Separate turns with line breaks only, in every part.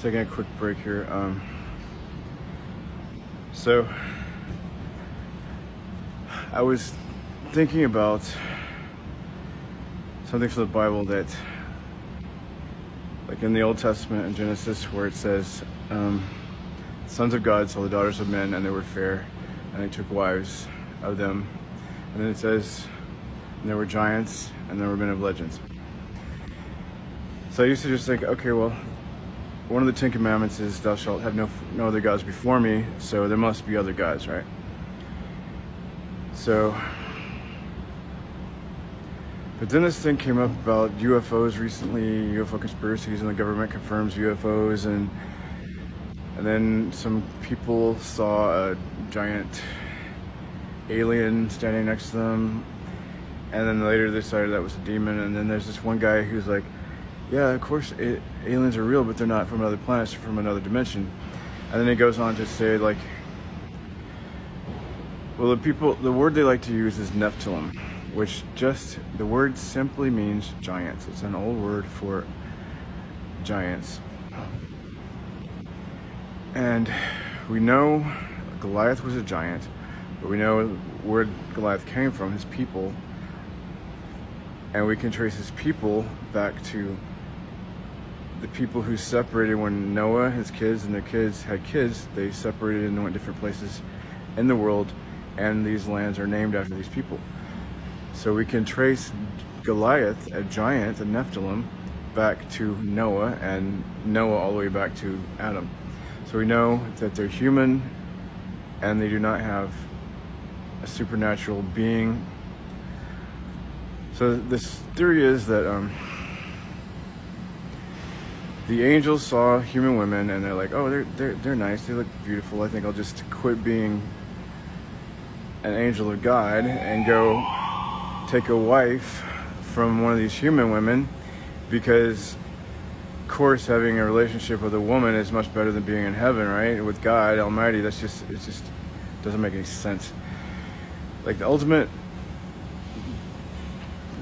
taking a quick break here. So I was thinking about something from the Bible that, like in the Old Testament in Genesis, where it says, sons of God saw the daughters of men, and they were fair, and they took wives of them. And then it says, and there were giants, and there were men of legends. So I used to just think, okay, well, one of the 10 Commandments is thou shalt have no other gods before me, so there must be other gods, right? So, but then this thing came up about UFOs recently, UFO conspiracies, and the government confirms UFOs, and then some people saw a giant alien standing next to them, and then later they decided that was a demon. And then there's this one guy who's like, yeah, of course aliens are real, but they're not from other planets, they're from another dimension. And then he goes on to say, like, well, the word they like to use is Nephilim, which the word simply means giants. It's an old word for giants. And we know Goliath was a giant, but we know where Goliath came from, his people. And we can trace his people back to the people who separated when Noah, his kids, and their kids had kids. They separated and went different places in the world, and these lands are named after these people. So we can trace Goliath, a giant, a Nephilim, back to Noah, and Noah all the way back to Adam. So we know that they're human, and they do not have a supernatural being. So this theory is that the angels saw human women, and they're like, oh, they're nice, they look beautiful. I think I'll just quit being an angel of God and go take a wife from one of these human women, because of course having a relationship with a woman is much better than being in heaven, right? With God Almighty. It just doesn't make any sense. Like the ultimate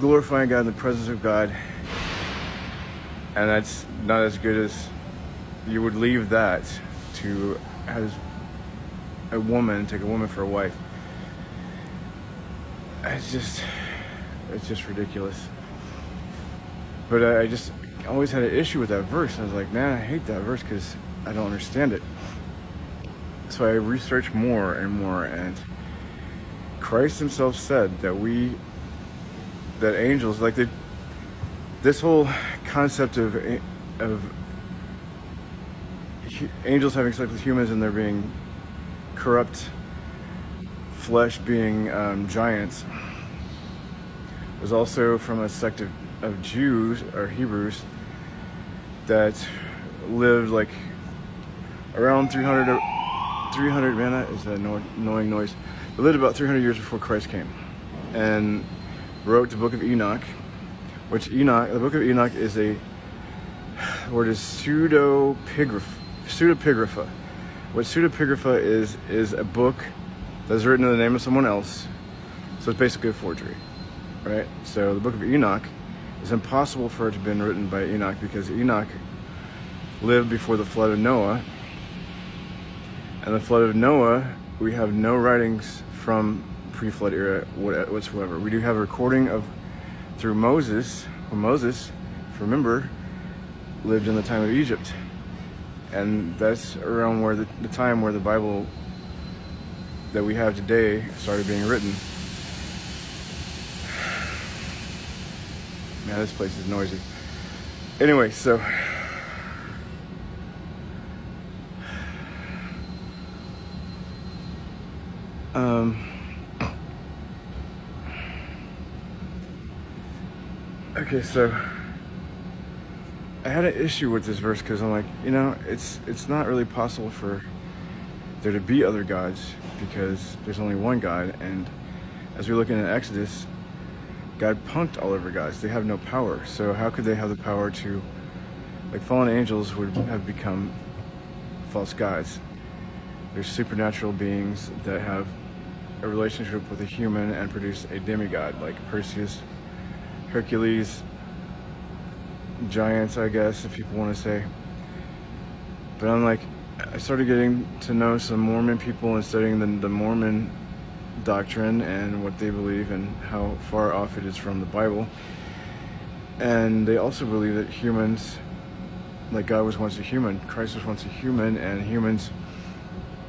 glorifying God in the presence of God, and that's not as good as you would leave that to as a woman, take a woman for a wife. It's just ridiculous. But I just always had an issue with that verse. I was like, man, I hate that verse because I don't understand it. So I researched more and more, and Christ himself said that angels, like this whole concept of angels having sex with humans and there being corrupt flesh being giants was also from a sect of Jews or Hebrews that lived like around 300, man, that is an annoying noise. They lived about 300 years before Christ came, and wrote the book of Enoch, which the book of Enoch is the word is pseudepigrapha. What pseudepigrapha is a book that's written in the name of someone else, so it's basically a forgery, right? So the book of Enoch is impossible for it to have been written by Enoch, because Enoch lived before the flood of Noah, and the flood of Noah, we have no writings from pre-flood era whatsoever. We do have a recording through Moses, when Moses, if you remember, lived in the time of Egypt, and that's around where the time where the Bible that we have today started being written. Man, this place is noisy. Anyway, so okay, so I had an issue with this verse because I'm like, it's not really possible for there to be other gods, because there's only one God. And as we look in Exodus, God punked all of our gods. They have no power. So how could they have the power to, like, fallen angels would have become false gods. There's supernatural beings that have a relationship with a human and produce a demigod, like Perseus, Hercules, giants, I guess, if people want to say. But I'm like, I started getting to know some Mormon people and studying the Mormon doctrine and what they believe and how far off it is from the Bible. And they also believe that humans, like God was once a human, Christ was once a human, and humans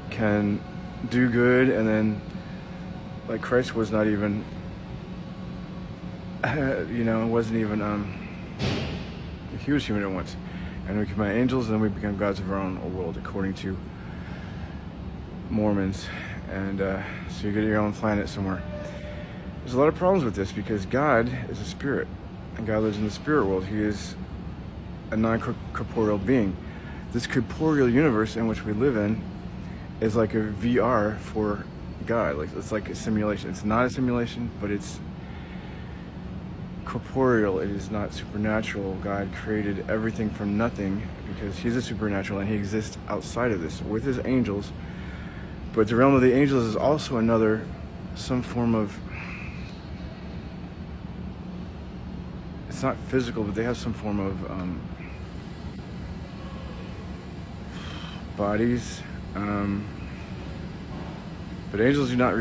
can do good, and then like Christ was not even wasn't even he was human at once, and we became angels, and then we became gods of our own world, according to Mormons. And so you get your own planet somewhere. There's a lot of problems with this because God is a spirit, and God lives in the spirit world. He is a non-corporeal being. This corporeal universe in which we live in is like a VR for God. Like, it's like a simulation. It's not a simulation, but it's corporeal. It is not supernatural. God created everything from nothing because he's a supernatural, and he exists outside of this with his angels. But the realm of the angels is also some form of, it's not physical, but they have some form of bodies. But angels do not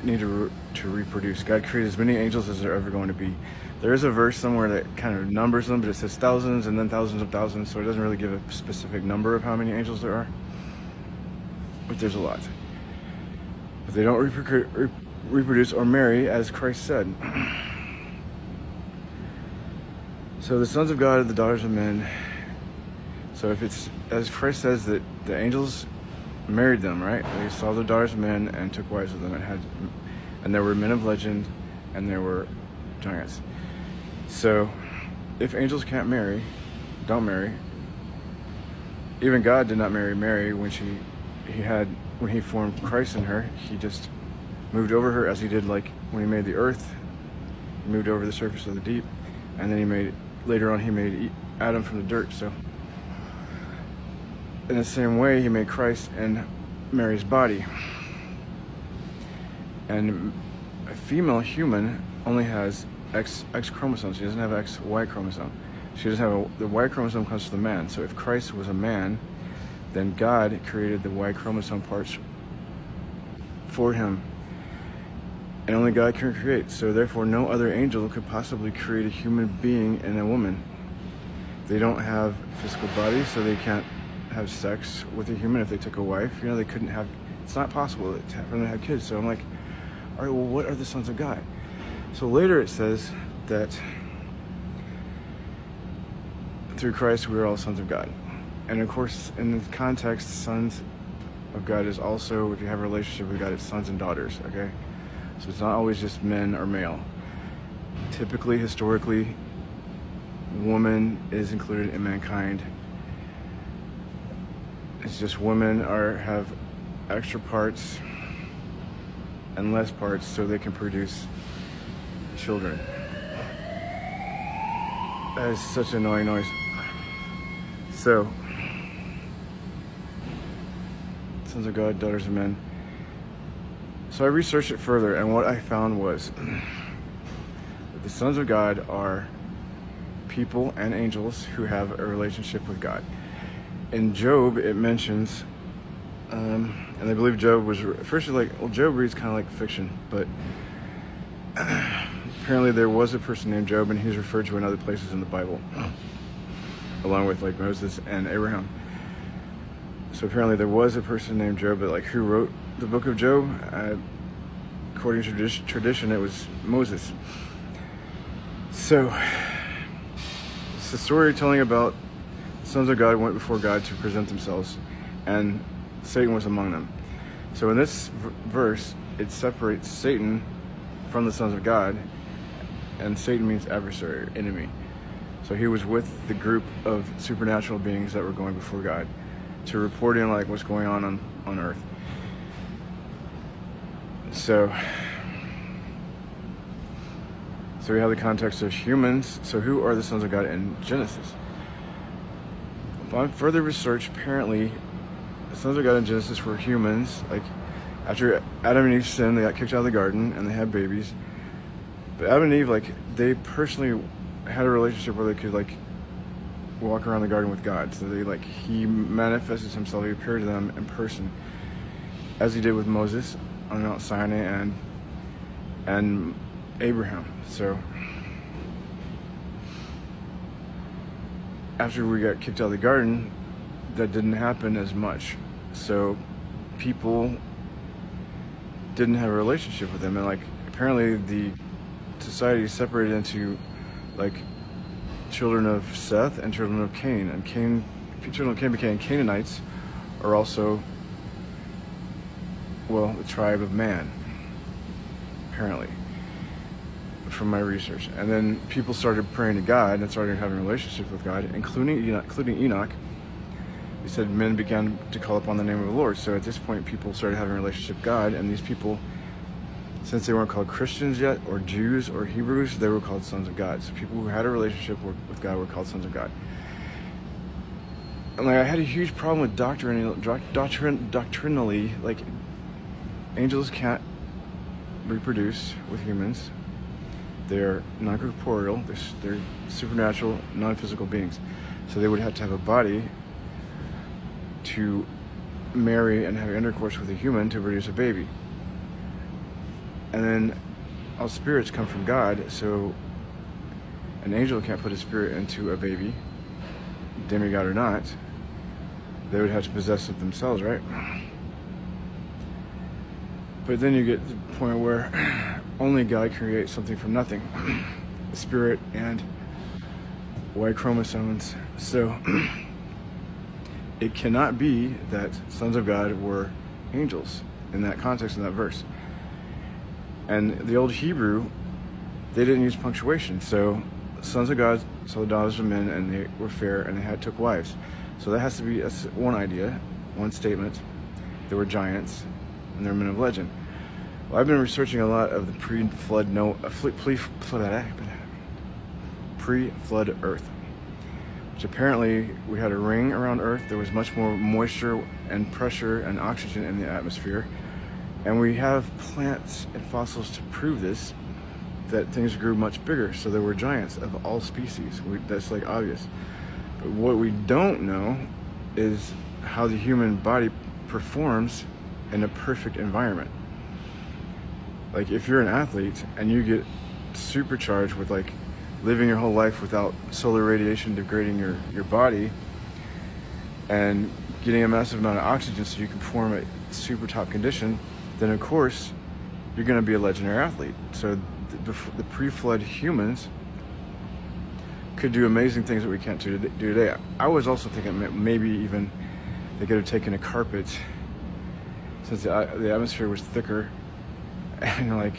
need to reproduce. God created as many angels as there are ever going to be. There is a verse somewhere that kind of numbers them, but it says thousands and then thousands of thousands, so it doesn't really give a specific number of how many angels there are. But there's a lot. But they don't reproduce or marry, as Christ said. So the sons of God are the daughters of men. So if it's, as Christ says, that the angels married them, right? They saw the daughters of men and took wives of them, and there were men of legend, and there were giants. So if angels can't marry, don't marry. Even God did not marry Mary when he formed Christ in her. He just moved over her, as he did like when he made the earth. He moved over the surface of the deep, and then later on he made Adam from the dirt. So in the same way, he made Christ in Mary's body. And a female human only has X chromosome. She doesn't have XY chromosome. She doesn't have the Y chromosome comes to the man. So if Christ was a man, then God created the Y chromosome parts for him. And only God can create. So therefore, no other angel could possibly create a human being in a woman. They don't have physical bodies, so they can't have sex with a human. If they took a wife, they couldn't have, it's not possible for them to have kids. So I'm like, all right, well, what are the sons of God? So later it says that through Christ we are all sons of God. And of course, in the context, sons of God is also, if you have a relationship with God, it's sons and daughters, okay? So it's not always just men or male. Typically, historically, woman is included in mankind. It's just women have extra parts and less parts so they can produce children. That is such an annoying noise. So, sons of God, daughters of men. So I researched it further, and what I found was that the sons of God are people and angels who have a relationship with God. In Job, it mentions, and I believe Job was, first you're like, well, Job reads kind of like fiction, but apparently there was a person named Job, and he's referred to in other places in the Bible, along with like Moses and Abraham. So apparently there was a person named Job, but like who wrote the book of Job? According to tradition, it was Moses. So it's a story telling about the sons of God went before God to present themselves, and Satan was among them. So in this verse, it separates Satan from the sons of God, and Satan means adversary, enemy. So he was with the group of supernatural beings that were going before God to report in like what's going on earth. So we have the context of humans. So who are the sons of God in Genesis? Upon further research, apparently the sons of God in Genesis were humans. Like after Adam and Eve sinned, they got kicked out of the garden and they had babies. But Adam and Eve, like, they personally had a relationship where they could like walk around the garden with God. So he manifested himself, he appeared to them in person, as he did with Moses on Mount Sinai and Abraham. So after we got kicked out of the garden, that didn't happen as much. So people didn't have a relationship with him, and apparently the society separated into children of Seth and children of Cain, and children of Cain became Canaanites, are also, well, the tribe of man, apparently, from my research. And then people started praying to God and started having relationships with God, including Enoch. He said men began to call upon the name of the Lord. So at this point, people started having a relationship with God, and these people, since they weren't called Christians yet, or Jews, or Hebrews, they were called sons of God. So people who had a relationship with God were called sons of God. And I had a huge problem with doctrinally, angels can't reproduce with humans. They're non-corporeal, they're supernatural, non-physical beings. So they would have to have a body to marry and have intercourse with a human to produce a baby. And then all spirits come from God, so an angel can't put a spirit into a baby, demigod or not. They would have to possess it themselves, right? But then you get to the point where only God creates something from nothing. A spirit and Y chromosomes. So it cannot be that sons of God were angels in that context, in that verse. And the old Hebrew, they didn't use punctuation. So sons of God saw the daughters of men, and they were fair, and they took wives. So that's one idea, one statement. They were giants, and they're men of legend. Well, I've been researching a lot of the pre-flood Earth, which apparently we had a ring around Earth. There was much more moisture and pressure and oxygen in the atmosphere. And we have plants and fossils to prove this, that things grew much bigger. So there were giants of all species. That's obvious. But what we don't know is how the human body performs in a perfect environment. If you're an athlete and you get supercharged with living your whole life without solar radiation degrading your body and getting a massive amount of oxygen so you can perform at super top condition, then of course you're going to be a legendary athlete. So the pre-flood humans could do amazing things that we can't do today. I was also thinking maybe even they could have taken a carpet, since the atmosphere was thicker, and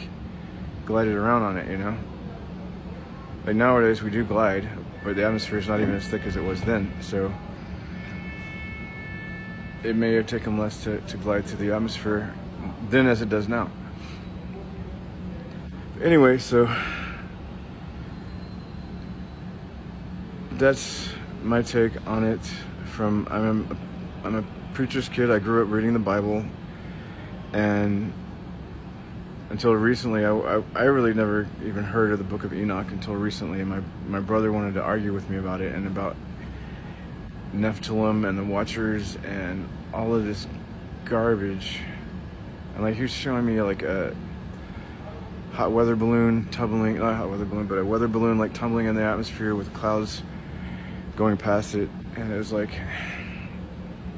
glided around on it, nowadays we do glide, but the atmosphere is not even as thick as it was then. So it may have taken less to glide through the atmosphere then as it does now. Anyway, so that's my take on it. I'm a preacher's kid. I grew up reading the Bible, and until recently, I really never even heard of the Book of Enoch until recently. And my brother wanted to argue with me about it, and about Nephilim and the Watchers and all of this garbage. And he was showing me a hot weather balloon tumbling, not a hot weather balloon, but a weather balloon tumbling in the atmosphere with clouds going past it. And it was and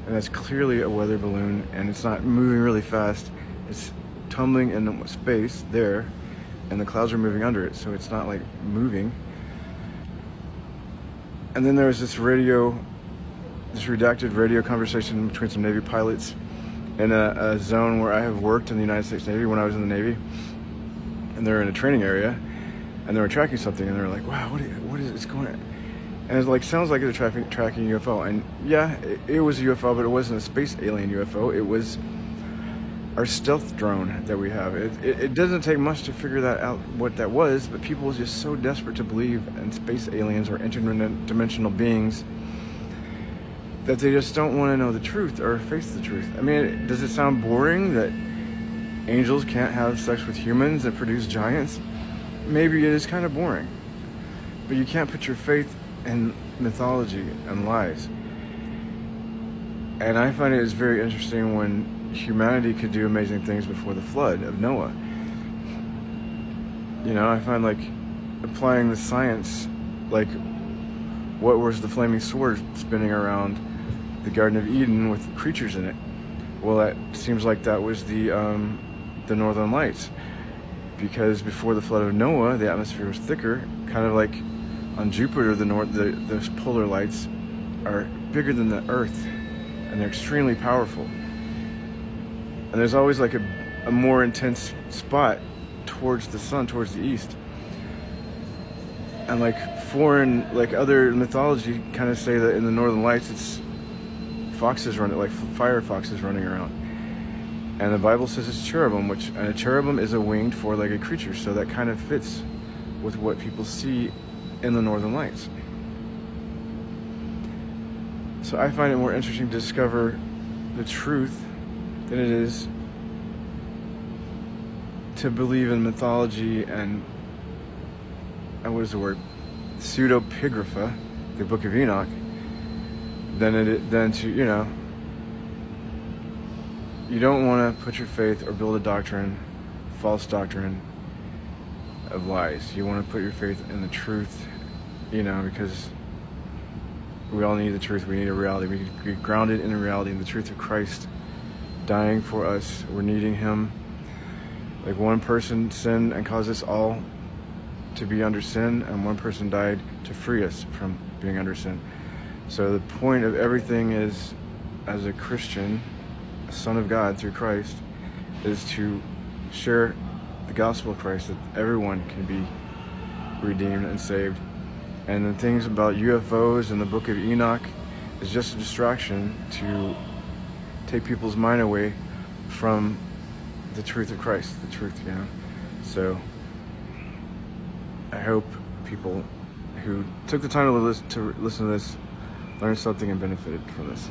that's clearly a weather balloon, and it's not moving really fast. It's tumbling in space there, and the clouds are moving under it, so it's not moving. And then there was this redacted radio conversation between some Navy pilots in a zone where I have worked in the United States Navy when I was in the Navy, and they're in a training area, and they were tracking something, and they were like, "Wow, what is going on?" And it sounds like it's a tracking UFO. And yeah, it was a UFO, but it wasn't a space alien UFO. It was our stealth drone that we have. It doesn't take much to figure that out, what that was, but people are just so desperate to believe in space aliens or interdimensional beings that they just don't want to know the truth or face the truth. I mean, does it sound boring that angels can't have sex with humans that produce giants? Maybe it is kind of boring, but you can't put your faith in mythology and lies. And I find it is very interesting when humanity could do amazing things before the flood of Noah. You know, I find like applying the science, like what was the flaming sword spinning around the Garden of Eden with creatures in it? Well, that seems like that was the Northern Lights, because before the flood of Noah, the atmosphere was thicker, kind of like on Jupiter. Those polar lights are bigger than the Earth, and they're extremely powerful. And there's always like a more intense spot towards the sun, towards the east. And like other mythology kind of say that in the Northern Lights, it's foxes running, like fire foxes running around. And the Bible says it's cherubim, and a cherubim is a winged four-legged creature, so that kind of fits with what people see in the Northern Lights. So I find it more interesting to discover the truth than it is to believe in mythology and what is the word? Pseudepigrapha, the Book of Enoch, than to, you know, you don't want to put your faith or build a doctrine, false doctrine of lies. You want to put your faith in the truth, you know, because we all need the truth. We need a reality. We can be grounded in a reality, in the truth of Christ dying for us. We're needing Him. Like one person sinned and caused us all to be under sin, and one person died to free us from being under sin. So the point of everything is, as a Christian, a son of God through Christ, is to share the gospel of Christ, that everyone can be redeemed and saved. And the things about UFOs and the Book of Enoch is just a distraction to take people's mind away from the truth of Christ, the truth, you know. So I hope people who took the time to listen to this learned something and benefited from this.